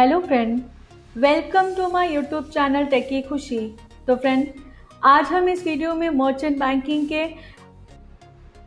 Hello friend, welcome to my YouTube channel Techy Khushi. तो friend, आज हम इस वीडियो में मर्चेंट बैंकिंग के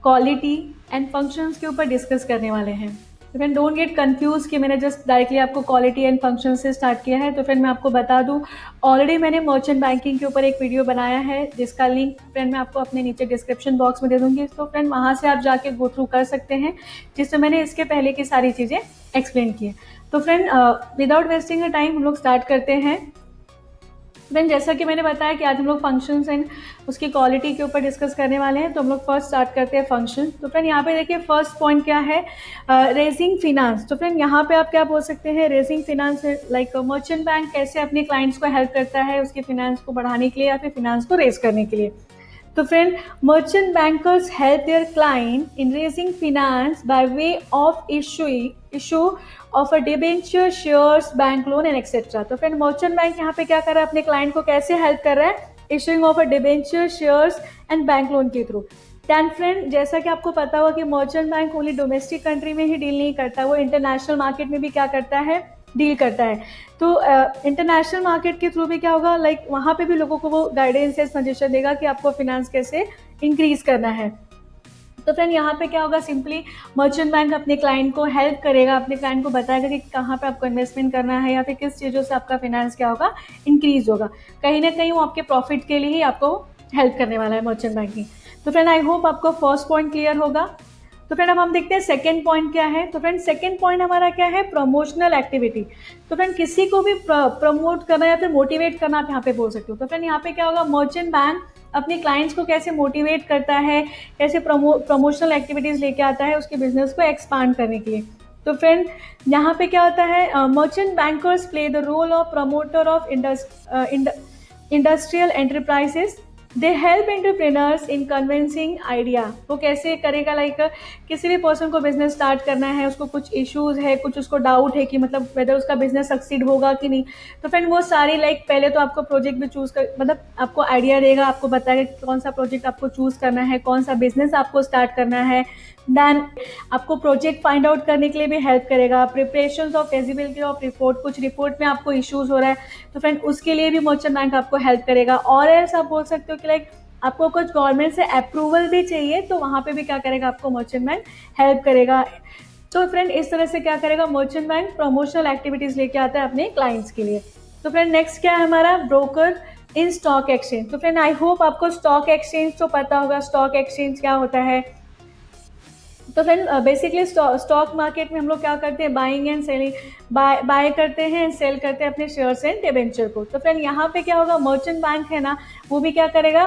क्वालिटी एंड फंक्शंस के ऊपर डिस्कस करने वाले हैं। तो फ्रेंड, डोंट गेट कंफ्यूज कि मैंने जस्ट डायरेक्टली आपको क्वालिटी एंड फंक्शन से स्टार्ट किया है। तो फ्रेंड, मैं आपको बता दूं, ऑलरेडी मैंने मर्चेंट बैंकिंग के ऊपर एक वीडियो बनाया है जिसका लिंक फ्रेंड मैं आपको अपने नीचे डिस्क्रिप्शन बॉक्स में दे दूंगी। तो फ्रेंड, वहाँ से आप जाके गो थ्रू कर सकते हैं, जिससे मैंने इसके पहले की सारी चीज़ें एक्सप्लेन की है। तो friend, without wasting a time हम लोग स्टार्ट करते हैं। फ्रेंड, जैसा कि मैंने बताया कि आज हम लोग फंक्शंस एंड उसकी क्वालिटी के ऊपर डिस्कस करने वाले हैं। तो हम लोग फर्स्ट स्टार्ट करते हैं फंक्शन। तो फ्रेंड, यहाँ पे देखिए फर्स्ट पॉइंट क्या है, रेजिंग फिनांस। तो फ्रेंड, यहाँ पे आप क्या बोल सकते हैं, raising finance like merchant bank कैसे अपने क्लाइंट्स को हेल्प करता है उसके फिनांस को बढ़ाने के लिए या फिर फिनांस को रेज करने के लिए। तो friend, merchant bankers help there client in raising finance by way of issue of a debenture, shares, bank loan and etcetera. तो फ्रेंड, मर्चेंट बैंक यहाँ पे क्या कर रहा है, अपने क्लाइंट को कैसे हेल्प कर रहा है, issuing of a debenture, shares and bank loan के थ्रू। दैन फ्रेंड, जैसा कि आपको पता होगा कि merchant bank only domestic country में ही डील नहीं करता, वो इंटरनेशनल मार्केट में भी क्या करता है, डील करता है। तो इंटरनेशनल मार्केट के थ्रू भी क्या होगा, लाइक वहाँ पे भी लोगों को वो गाइडेंस या सजेशन देगा कि आपको फिनांस कैसे इंक्रीज करना है। तो फ्रेंड, यहाँ पे क्या होगा, सिंपली मर्चेंट बैंक अपने क्लाइंट को हेल्प करेगा, अपने क्लाइंट को बताएगा कि कहाँ पे आपको इन्वेस्टमेंट करना है या फिर किस चीज़ों से आपका फिनांस क्या होगा, इंक्रीज होगा। कहीं ना कहीं वो आपके प्रॉफिट के लिए ही आपको हेल्प करने वाला है मर्चेंट बैंकिंग। तो फ्रेंड, आई होप आपको फर्स्ट पॉइंट क्लियर होगा। तो फ्रेंड, अब हम देखते हैं सेकंड पॉइंट क्या है। तो फ्रेंड, सेकंड पॉइंट हमारा क्या है, प्रमोशनल एक्टिविटी। तो फ्रेंड, किसी को भी प्रमोट करना या फिर मोटिवेट करना आप यहाँ पे बोल सकते हो। तो फ्रेंड, यहाँ पे क्या होगा, मर्चेंट बैंक अपने क्लाइंट्स को कैसे मोटिवेट करता है, कैसे प्रमोशनल एक्टिविटीज लेके आता है उसके बिजनेस को एक्सपांड करने के लिए। तो फ्रेंड, यहाँ पे क्या होता है, merchant bankers play the role of promoter of industrial enterprises. They help entrepreneurs in convincing idea. वो कैसे करेगा, लाइक किसी भी पर्सन को बिजनेस स्टार्ट करना है, उसको कुछ इश्यूज है, कुछ उसको डाउट है कि मतलब वेदर उसका बिजनेस सक्सीड होगा कि नहीं। तो फ्रेंड, वो सारी लाइक पहले तो आपको प्रोजेक्ट भी चूज कर, मतलब आपको आइडिया देगा, आपको बताएगा कि कौन सा प्रोजेक्ट आपको चूज करना है, कौन सा बिजनेस आपको स्टार्ट करना है। देन आपको प्रोजेक्ट फाइंड आउट करने के लिए भी हेल्प करेगा। प्रिपरेशन ऑफ फेजिबिलिटी ऑफ रिपोर्ट, कुछ रिपोर्ट में आपको इश्यूज हो रहा है तो फ्रेंड उसके लिए भी मर्चेंट बैंक आपको हेल्प करेगा। और एल्स आप बोल सकते हो कि लाइक आपको कुछ गवर्नमेंट से अप्रूवल भी चाहिए तो वहाँ पे भी क्या करेगा, आपको मर्चेंट बैंक हेल्प करेगा। तो फ्रेंड, इस तरह से क्या करेगा, मर्चेंट बैंक प्रमोशनल एक्टिविटीज लेके आता है अपने क्लाइंट्स के लिए। तो फ्रेंड, नेक्स्ट क्या है हमारा, ब्रोकर इन स्टॉक एक्सचेंज। तो फ्रेंड, आई होप आपको स्टॉक एक्सचेंज तो पता होगा, स्टॉक एक्सचेंज क्या होता है। तो फ्रेंड, बेसिकली स्टॉक मार्केट में हम लोग क्या करते हैं, बाइंग एंड सेलिंग, बाय करते हैं, सेल करते हैं अपने शेयर्स एंड डिबेंचर को। तो फ्रेंड, यहाँ पे क्या होगा, मर्चेंट बैंक है ना, वो भी क्या करेगा,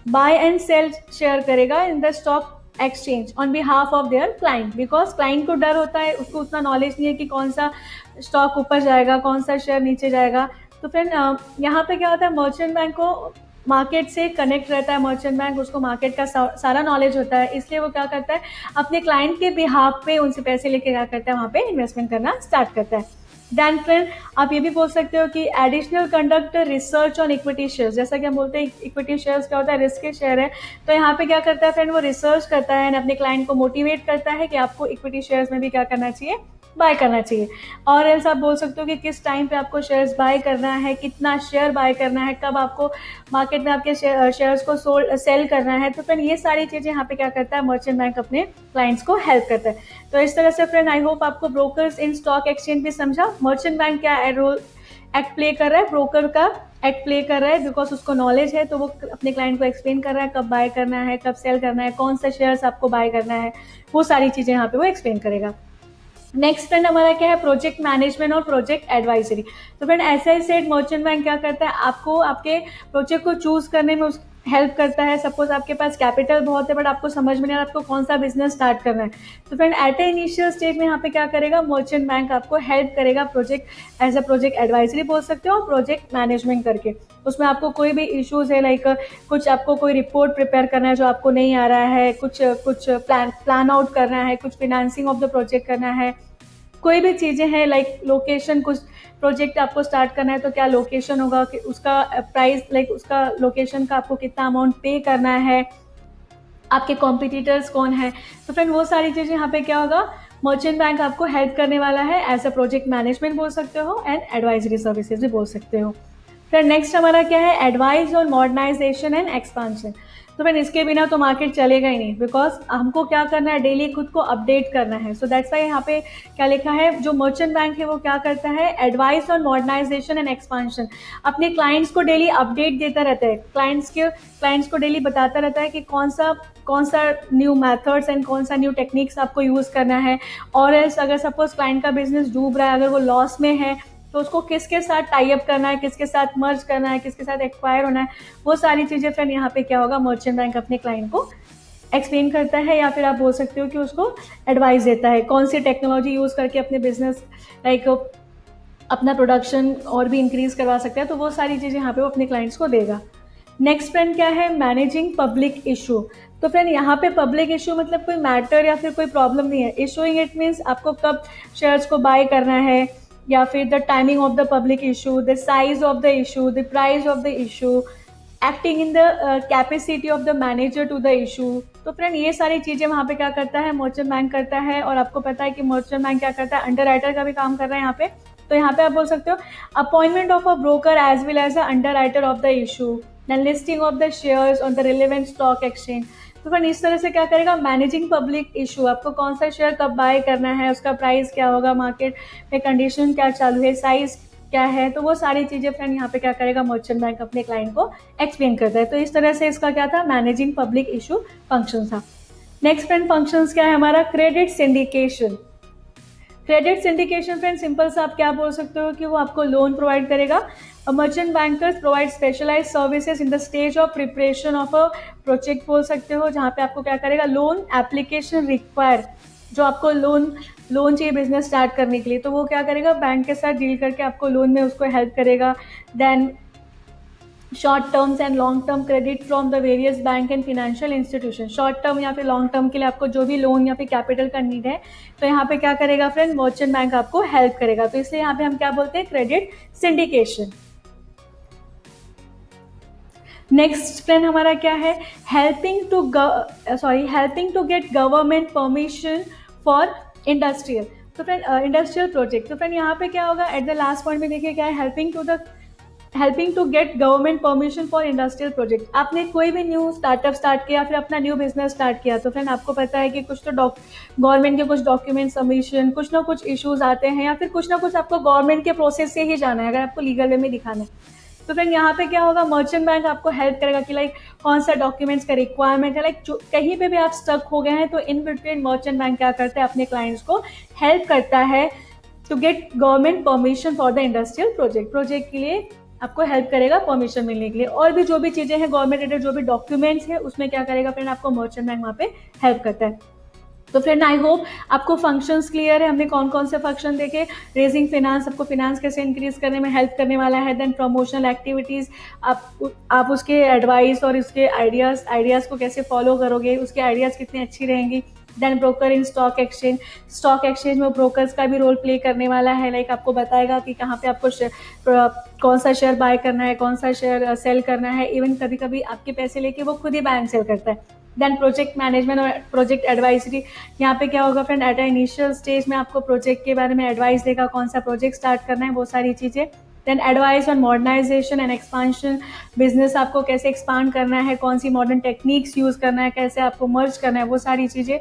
बाय एंड सेल शेयर करेगा in the stock exchange on behalf of their client. Because client को डर होता है, उसको उतना नॉलेज नहीं है कि कौन सा स्टॉक ऊपर जाएगा, कौन सा शेयर नीचे जाएगा। तो फ्रेंड, यहाँ पे क्या होता है, मर्चेंट बैंक को मार्केट से कनेक्ट रहता है मर्चेंट बैंक, उसको मार्केट का सारा नॉलेज होता है, इसलिए वो क्या करता है, अपने क्लाइंट के बिहाफ पे उनसे पैसे लेके क्या करता है, वहाँ पे इन्वेस्टमेंट करना स्टार्ट करता है। देन फ्रेंड, आप ये भी बोल सकते हो कि additional conduct research on equity shares. जैसा कि हम बोलते हैं इक्विटी शेयर्स क्या होता है, रिस्क के शेयर है। तो यहाँ पे क्या करता है फ्रेंड, वो रिसर्च करता है, अपने क्लाइंट को मोटिवेट करता है कि आपको इक्विटी शेयर्स में भी क्या करना चाहिए, बाय करना चाहिए। और एल्स आप बोल सकते हो कि किस टाइम पे आपको शेयर्स बाय करना है, कितना शेयर बाय करना है, कब आपको मार्केट में आपके शेयर्स को सेल करना है। तो फ्रेंड, ये सारी चीज़ें यहाँ पे क्या करता है, मर्चेंट बैंक अपने क्लाइंट्स को हेल्प करता है। तो इस तरह से फ्रेंड, आई होप आपको ब्रोकर्स इन स्टॉक एक्सचेंज भी समझा, मर्चेंट बैंक क्या रोल एक्ट प्ले कर रहा है, ब्रोकर का एक्ट प्ले कर रहा है, बिकॉज उसको नॉलेज है। तो वो अपने क्लाइंट को एक्सप्लेन कर रहा है कब बाय करना है, कब सेल करना है, कौन सा शेयर्स आपको बाय करना है, वो सारी चीज़ें यहाँ पे वो एक्सप्लेन करेगा। नेक्स्ट फ्रेंड, हमारा क्या है, प्रोजेक्ट मैनेजमेंट और प्रोजेक्ट एडवाइजरी। तो फ्रेंड, ऐसा ही सेट मर्चेंट बैंक क्या करता है, आपको आपके प्रोजेक्ट को चूज करने में उस हेल्प करता है। सपोज आपके पास कैपिटल बहुत है बट आपको समझ में नहीं आ रहा आपको कौन सा बिजनेस स्टार्ट करना है। तो friend, at a initial stage में यहाँ पे क्या करेगा, मर्चेंट बैंक आपको हेल्प करेगा, project as a project advisory बोल सकते हो, प्रोजेक्ट मैनेजमेंट करके। उसमें आपको कोई भी इश्यूज है, लाइक कुछ आपको कोई रिपोर्ट प्रिपेयर करना है जो आपको नहीं आ रहा है, कुछ कुछ प्लान आउट करना है, कुछ फिनेंसिंग ऑफ द प्रोजेक्ट करना है, कोई भी चीज़ें हैं, लाइक लोकेशन, कुछ प्रोजेक्ट आपको स्टार्ट करना है तो क्या लोकेशन होगा, कि उसका प्राइस, लाइक उसका लोकेशन का आपको कितना अमाउंट पे करना है, आपके कॉम्पिटिटर्स कौन है। तो फ्रेंड, वो सारी चीज़ें यहाँ पे क्या होगा, मर्चेंट बैंक आपको हेल्प करने वाला है एज अ प्रोजेक्ट मैनेजमेंट बोल सकते हो एंड एडवाइजरी सर्विसेज भी बोल सकते हो। फिर नेक्स्ट हमारा क्या है, advice on modernisation and expansion. तो फिर इसके बिना तो मार्केट चलेगा ही नहीं, बिकॉज हमको क्या करना है, डेली खुद को अपडेट करना है। सो दैट्स वाई यहाँ पे क्या लिखा है, जो मर्चेंट बैंक है वो क्या करता है, advice on modernisation and expansion. अपने क्लाइंट्स को डेली अपडेट देता रहता है, क्लाइंट्स को डेली बताता रहता है कि कौन सा न्यू मेथड्स एंड कौन सा न्यू टेक्निक्स आपको यूज़ करना है। और एल्स अगर सपोज क्लाइंट का बिजनेस डूब रहा है, अगर वो लॉस में है, तो उसको किसके साथ टाई अप करना है, किसके साथ मर्ज करना है, किसके साथ एक्वायर होना है, वो सारी चीज़ें फ्रेंड यहाँ पे क्या होगा, मर्चेंट बैंक अपने क्लाइंट को एक्सप्लेन करता है, या फिर आप बोल सकते हो कि उसको एडवाइस देता है कौन सी टेक्नोलॉजी यूज़ करके अपने बिजनेस लाइक अपना प्रोडक्शन और भी इंक्रीज करवा सकते हैं। तो वो सारी चीज़ें यहाँ पे वो अपने क्लाइंट्स को देगा। नेक्स्ट फ्रेंड क्या है, मैनेजिंग पब्लिक इशू। तो फ्रेंड यहाँ पे पब्लिक इशू मतलब कोई मैटर या फिर कोई प्रॉब्लम नहीं है। इशूइंग इट मीन्स आपको कब शेयर्स को बाय करना है, या फिर the timing of the public issue, the size of the issue, the price of the issue, acting in the capacity of the manager to the issue. तो friend ये सारी चीज़ें वहाँ पे क्या करता है, मर्चेंट बैंक करता है। और आपको पता है कि मर्चेंट बैंक क्या करता है, अंडर राइटर का भी काम कर रहा है यहाँ पे। तो यहाँ पे आप बोल सकते हो appointment of a broker as well as a underwriter of the issue, then listing of the shares on the relevant stock exchange. तो फ्रेंड इस तरह से क्या करेगा, मैनेजिंग पब्लिक इशू, आपको कौन सा शेयर कब बाय करना है, उसका प्राइस क्या होगा, मार्केट में कंडीशन क्या चालू है, साइज क्या है। तो वो सारी चीज़ें फ्रेंड यहाँ पे क्या करेगा, मर्चेंट बैंक अपने क्लाइंट को एक्सप्लेन करता है। तो इस तरह से इसका क्या था, मैनेजिंग पब्लिक इशू फंक्शन था। नेक्स्ट फ्रेंड फंक्शंस क्या है हमारा, credit syndication. Credit syndication friend simple सा आप क्या बोल सकते हो कि वो आपको लोन प्रोवाइड करेगा। Merchant bankers provide specialise services in the stage of preparation of a project बोल सकते हो, जहाँ पे आपको क्या करेगा, लोन एप्लीकेशन रिक्वायर, जो आपको लोन चाहिए बिजनेस स्टार्ट करने के लिए, तो वो क्या करेगा, बैंक के साथ डील करके आपको लोन में उसको हेल्प करेगा। Then short terms and long term credit from the various bank and financial institution. Short term या फिर लॉन्ग टर्म के लिए आपको जो भी लोन या फिर कैपिटल का नीड है, तो यहाँ पे क्या करेगा फ्रेंड, मर्चेंट बैंक आपको हेल्प करेगा। तो इसलिए यहाँ पे हम क्या बोलते हैं, क्रेडिट सिंडिकेशन। नेक्स्ट फ्रेंड हमारा क्या है, helping to get government permission for industrial. तो फ्रेंड इंडस्ट्रियल प्रोजेक्ट, तो फ्रेंड यहाँ पे क्या होगा, एट द लास्ट पॉइंट में देखिए क्या है, helping to get government permission for industrial project. आपने कोई भी न्यू स्टार्टअप स्टार्ट किया, फिर अपना न्यू बिजनेस स्टार्ट किया, तो फ्रेंड आपको पता है कि कुछ तो गवर्नमेंट के कुछ डॉक्यूमेंट सबमिशन, कुछ ना कुछ इश्यूज आते हैं, या फिर कुछ ना कुछ आपको गवर्नमेंट के प्रोसेस से ही जाना है अगर आपको लीगल वे में दिखाना है। तो फ्रेंड यहाँ पे क्या होगा, मर्चेंट बैंक आपको हेल्प करेगा कि लाइक कौन सा डॉक्यूमेंट्स का रिक्वायरमेंट है, लाइक कहीं पे भी आप स्टक हो गए हैं, तो इन बिटवीन मर्चेंट बैंक क्या करता है, अपने क्लाइंट्स को हेल्प करता है to get government permission for the industrial project के लिए आपको हेल्प करेगा परमिशन मिलने के लिए। और भी जो भी चीज़ें हैं गवर्नमेंट रिलेटेड, जो भी डॉक्यूमेंट्स है, उसमें क्या करेगा फ्रेंड, आपको मर्चेंट बैंक वहाँ पे हेल्प करता है। तो फ्रेंड आई होप आपको फंक्शंस क्लियर है, हमने कौन कौन से फंक्शन देखे। रेजिंग फिनांस, आपको फिनांस कैसे इंक्रीज करने में हेल्प करने वाला है। देन प्रमोशनल एक्टिविटीज़, आप उसके एडवाइस और उसके आइडियाज़ को कैसे फॉलो करोगे, उसके आइडियाज़ कितनी अच्छी रहेंगी। Then broker in stock exchange में ब्रोकर्स का भी रोल प्ले करने वाला है, लाइक आपको बताएगा कि कहाँ पे आपको कौन सा शेयर बाय करना है, कौन सा शेयर सेल करना है। इवन कभी कभी आपके पैसे लेके वो खुद ही बाय एंड सेल करता है। देन प्रोजेक्ट मैनेजमेंट और प्रोजेक्ट एडवाइजरी, यहाँ पे क्या होगा friend, at a initial stage में आपको प्रोजेक्ट के बारे में एडवाइस देगा, कौन सा प्रोजेक्ट स्टार्ट करना है, वो सारी चीज़ें। Then advice on modernisation and expansion, business आपको कैसे एक्सपांड करना है, कौन सी मॉडर्न टेक्निक्स यूज़ करना है, कैसे आपको मर्ज करना है, वो सारी चीज़ें।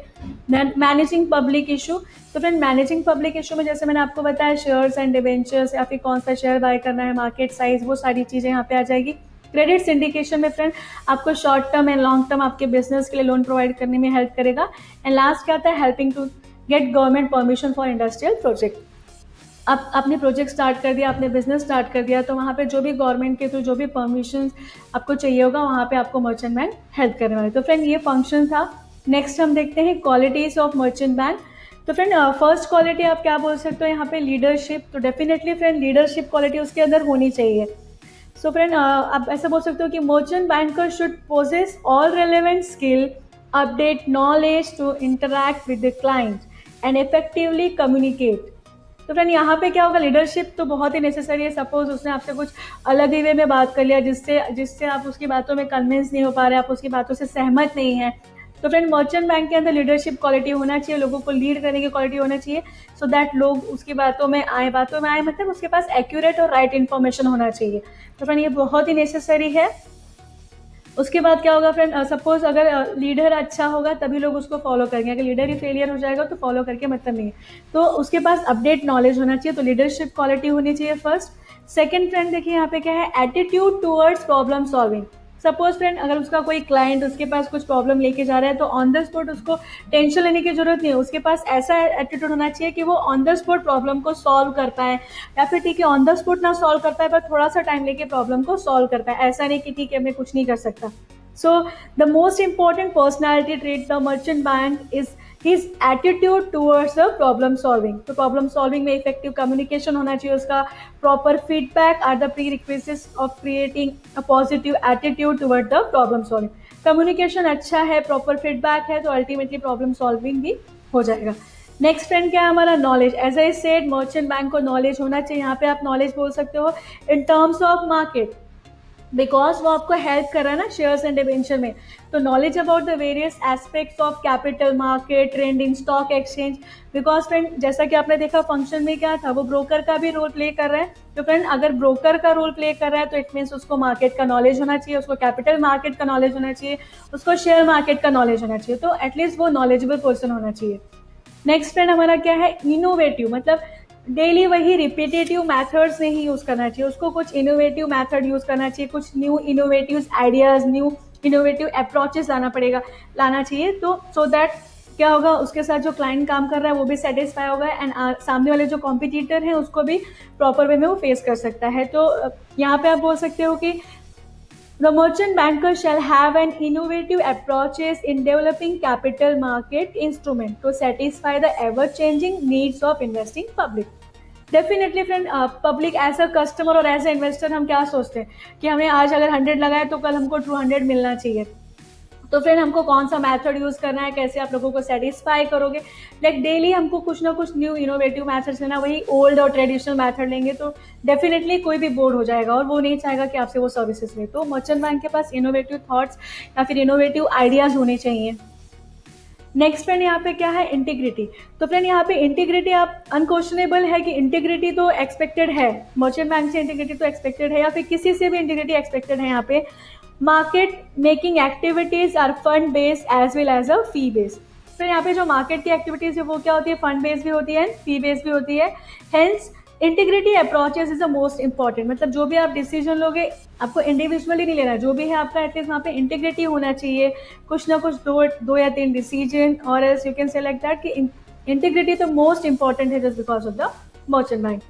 देन मैनेजिंग पब्लिक इशू, तो फ्रेंड मैनेजिंग पब्लिक इशू में जैसे मैंने आपको बताया शेयर्स एंड डिवेंचर्स, या फिर कौन सा शेयर बाय करना है, मार्केट साइज, वो सारी चीज़ें यहाँ पे आ जाएगी। क्रेडिट सिंडिकेशन में फ्रेंड आपको short term and long term आपके बिजनेस के लिए लोन प्रोवाइड करने में हेल्प करेगा। एंड लास्ट क्या आता है, helping to get government permission for industrial project. आप आपने प्रोजेक्ट स्टार्ट कर दिया, आपने बिजनेस स्टार्ट कर दिया, तो वहाँ पे जो भी गवर्नमेंट के थ्रू जो भी परमिशन आपको चाहिए होगा, वहाँ पे आपको मर्चेंट बैंक हेल्प करने वाले। तो फ्रेंड ये फंक्शन था। नेक्स्ट हम देखते हैं क्वालिटीज़ ऑफ मर्चेंट बैंक। तो फ्रेंड फर्स्ट क्वालिटी आप क्या बोल सकते हो यहाँ पे, लीडरशिप। तो डेफिनेटली फ्रेंड लीडरशिप क्वालिटी उसके अंदर होनी चाहिए। सो फ्रेंड आप ऐसा बोल सकते हो कि merchant banker should possess all relevant skill, update knowledge to interact with the client and effectively communicate. तो फ्रेंड यहाँ पे क्या होगा, लीडरशिप तो बहुत ही नेसेसरी है। सपोज उसने आपसे कुछ अलग ही वे में बात कर लिया, जिससे आप उसकी बातों में कन्विंस नहीं हो पा रहे, आप उसकी बातों से सहमत नहीं है, तो फ्रेंड मर्चेंट बैंक के अंदर लीडरशिप क्वालिटी होना चाहिए, लोगों को लीड करने की क्वालिटी होना चाहिए, सो दैट लोग उसकी बातों में आए मतलब उसके पास एक्यूरेट और राइट इन्फॉर्मेशन होना चाहिए। तो फ्रेंड ये बहुत ही नेसेसरी है। उसके बाद क्या होगा फ्रेंड, सपोज अगर लीडर अच्छा होगा तभी लोग उसको फॉलो करेंगे, अगर लीडर ही फेलियर हो जाएगा तो फॉलो करके मतलब नहीं है। तो उसके पास अपडेट नॉलेज होना चाहिए, तो लीडरशिप क्वालिटी होनी चाहिए फर्स्ट। सेकंड फ्रेंड देखिए यहाँ पे क्या है, attitude towards problem solving. Suppose friend अगर उसका कोई क्लाइंट उसके पास कुछ प्रॉब्लम लेके जा रहा है तो ऑन द स्पॉट उसको टेंशन लेने की जरूरत नहीं है, उसके पास ऐसा एटीट्यूड होना चाहिए कि वो ऑन द स्पॉट प्रॉब्लम को सॉल्व कर पाए, या फिर ठीक है ऑन द स्पॉट ना सॉल्व कर पाए पर थोड़ा सा टाइम लेके प्रॉब्लम को सॉल्व कर पाए, ऐसा नहीं कि ठीक है मैं कुछ नहीं कर सकता। So the most important personality trait the merchant bank is his attitude towards the problem solving। तो problem solving में effective communication होना चाहिए उसका, proper feedback are the prerequisites of creating a positive attitude toward the problem solving। communication अच्छा है, proper feedback है, तो ultimately problem solving भी हो जाएगा। नेक्स्ट फ्रेंड क्या है हमारा, knowledge. As I said merchant bank को नॉलेज होना चाहिए, यहाँ पे आप नॉलेज बोल सकते हो in terms of market, because वो आपको हेल्प कर रहा है ना शेयर्स एंड डिवेंचर में। तो knowledge about the various aspects of capital market, trend in stock exchange. Because friend जैसा कि आपने देखा फंक्शन में क्या था, वो ब्रोकर का भी रोल प्ले कर रहा है। तो फ्रेंड अगर ब्रोकर का रोल प्ले कर रहा है तो इट मीन्स उसको मार्केट का नॉलेज होना चाहिए, उसको कैपिटल मार्केट का नॉलेज होना चाहिए, उसको शेयर मार्केट का नॉलेज होना चाहिए, तो एटलीस्ट वो नॉलेजेबल पर्सन होना चाहिए। नेक्स्ट फ्रेंड हमारा क्या है, इनोवेटिव, मतलब डेली वही रिपीटेटिव मैथड्स नहीं यूज़ करना चाहिए, उसको कुछ इनोवेटिव मैथड यूज़ करना चाहिए, कुछ new innovative ideas, new innovative approaches लाना चाहिए। तो सो दैट क्या होगा, उसके साथ जो क्लाइंट काम कर रहा है वो भी सेटिस्फाई होगा एंड सामने वाले जो कॉम्पिटिटर हैं उसको भी प्रॉपर वे में वो फेस कर सकता है। तो यहाँ पे आप बोल सकते हो कि the merchant banker shall have an innovative approaches in developing capital market instrument to satisfy the ever-changing needs of investing public। Definitely friend public as a customer और एज अ इन्वेस्टर हम क्या सोचते हैं कि हमें आज अगर 100 लगाए तो कल हमको 200 मिलना चाहिए। तो फ्रेंड हमको कौन सा मेथड यूज़ करना है, कैसे आप लोगों को सेटिस्फाई करोगे, लाइक डेली हमको कुछ ना कुछ न्यू इनोवेटिव मेथड्स लेना, वही ओल्ड और ट्रेडिशनल मेथड लेंगे तो डेफिनेटली कोई भी बोर हो जाएगा और वो नहीं चाहेगा कि आपसे वो सर्विसेज ले। तो मर्चेंट बैंक के पास इनोवेटिव थॉट्स या फिर इनोवेटिव आइडियाज़ होने चाहिए। नेक्स्ट फ्रेंड यहाँ पे क्या है, इंटीग्रिटी। तो फ्रेंड यहाँ पे इंटीग्रिटी आप अनक्वेश्चनेबल है कि इंटीग्रिटी तो एक्सपेक्टेड है, मर्चेंट बैंक से इंटीग्रिटी तो एक्सपेक्टेड है या फिर किसी से भी इंटीग्रिटी एक्सपेक्टेड है। यहाँ पे market making activities are fund based as well as a fee based. फिर यहाँ पे जो मार्केट की एक्टिविटीज है वो क्या होती है, फंड बेस्ड भी होती है, फी बेस्ड भी होती है। Hence integrity approaches is the most important, मतलब जो भी आप डिसीजन लोगे आपको इंडिविजुअली नहीं लेना, जो भी है आपका एटलीस्ट वहाँ पे इंटीग्रिटी होना चाहिए, कुछ ना कुछ दो या तीन डिसीजन, और else you can say like that कि इंटीग्रिटी तो मोस्ट इंपॉर्टेंट है just because of the merchant bank.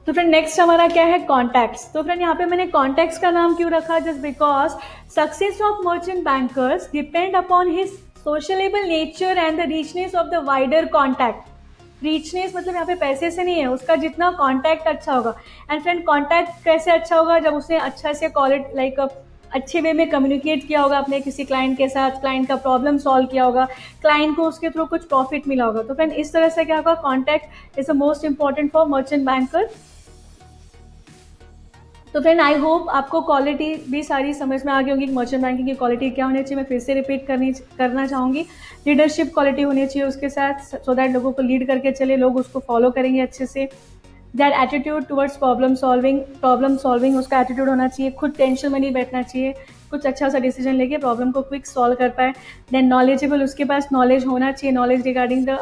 तो फ्रेंड नेक्स्ट हमारा क्या है, कॉन्टैक्ट्स। तो फ्रेंड यहाँ पे मैंने कॉन्टैक्ट्स का नाम क्यों रखा, just because success of merchant bankers depend upon his sociable nature and the richness of the wider contact. Richness मतलब यहाँ पे पैसे से नहीं है, उसका जितना कॉन्टैक्ट अच्छा होगा। एंड फ्रेंड कॉन्टैक्ट कैसे अच्छा होगा, जब उसने अच्छा से क्वालिटी लाइक अच्छे वे में कम्युनिकेट किया होगा अपने किसी क्लाइंट के साथ, क्लाइंट का प्रॉब्लम सॉल्व किया होगा, क्लाइंट को उसके थ्रू कुछ प्रॉफिट मिला होगा। तो फ्रेंड इस तरह से क्या होगा, contact is the most important for merchant banker. तो फ्रेंड आई होप आपको क्वालिटी भी सारी समझ में आ गई होंगी कि मर्चेंट बैंकिंग की क्वालिटी क्या होनी चाहिए। मैं फिर से रिपीट करना चाहूँगी, लीडरशिप क्वालिटी होनी चाहिए उसके साथ, सो दैट लोगों को लीड करके चले, लोग उसको फॉलो करेंगे अच्छे से। That attitude towards problem solving उसका एटीट्यूड होना चाहिए, खुद टेंशन में नहीं बैठना चाहिए, कुछ अच्छा सा डिसीजन लेके प्रॉब्लम को क्विक सॉल्व कर पाए। देन नॉलेजेबल, उसके पास नॉलेज होना चाहिए, नॉलेज रिगार्डिंग द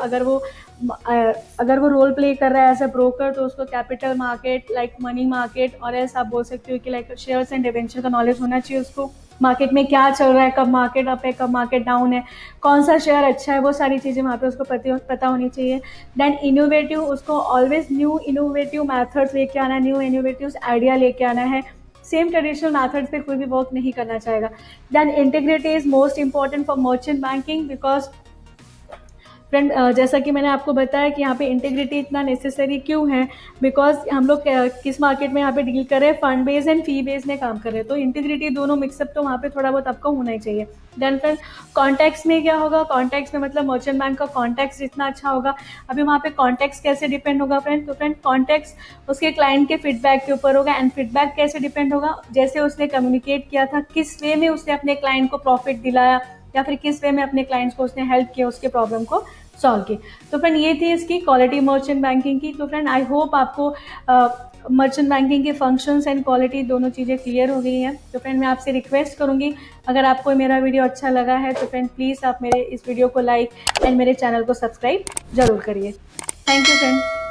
अगर वो रोल प्ले कर रहा है एज अ ब्रोकर तो उसको capital market like money market, और ऐसा आप बोल सकते हो कि लाइक शेयर्स एंड डिवेंचर का नॉलेज होना चाहिए उसको, मार्केट में क्या चल रहा है, कब मार्केट अप है कब मार्केट डाउन है, कौन सा शेयर अच्छा है, वो सारी चीज़ें वहाँ पे उसको पता होनी चाहिए। देन इनोवेटिव, उसको ऑलवेज न्यू इनोवेटिव मैथड्स लेके आना, न्यू इनोवेटिव आइडिया लेके आना है, सेम ट्रेडिशनल मैथड्स पे कोई भी वर्क नहीं करना चाहेगा। Then integrity is most important for merchant banking, because friend जैसा कि मैंने आपको बताया कि यहाँ पे इंटीग्रिटी इतना नेसेसरी क्यों है, बिकॉज हम लोग किस मार्केट में यहाँ पे डील कर रहे हैं, fund base and fee base में काम कर रहे हैं, तो इंटीग्रिटी दोनों मिक्सअप तो वहाँ पे थोड़ा बहुत आपको होना ही चाहिए। देन फ्रेंड कॉन्टैक्ट्स में क्या होगा, कॉन्टैक्ट्स में मतलब मर्चेंट बैंक का कॉन्टैक्ट्स जितना अच्छा होगा। अभी वहाँ पे कॉन्टैक्ट्स कैसे डिपेंड होगा फ्रेंड, तो फ्रेंड कॉन्टैक्ट्स उसके क्लाइंट के फीडबैक के ऊपर होगा। एंड फीडबैक कैसे डिपेंड होगा, जैसे उसने कम्युनिकेट किया था, किस वे में उसने अपने क्लाइंट को प्रॉफिट दिलाया, या फिर किस वे में अपने क्लाइंट्स को उसने हेल्प किया उसके प्रॉब्लम को सॉल्व की। तो फ्रेंड ये थी इसकी क्वालिटी मर्चेंट बैंकिंग की। तो फ्रेंड आई होप आपको मर्चेंट बैंकिंग के फंक्शंस एंड क्वालिटी दोनों चीज़ें क्लियर हो गई हैं। तो फ्रेंड मैं आपसे रिक्वेस्ट करूंगी, अगर आपको मेरा वीडियो अच्छा लगा है तो फ्रेंड प्लीज़ आप मेरे इस वीडियो को लाइक एंड मेरे चैनल को सब्सक्राइब जरूर करिए। Thank you friend.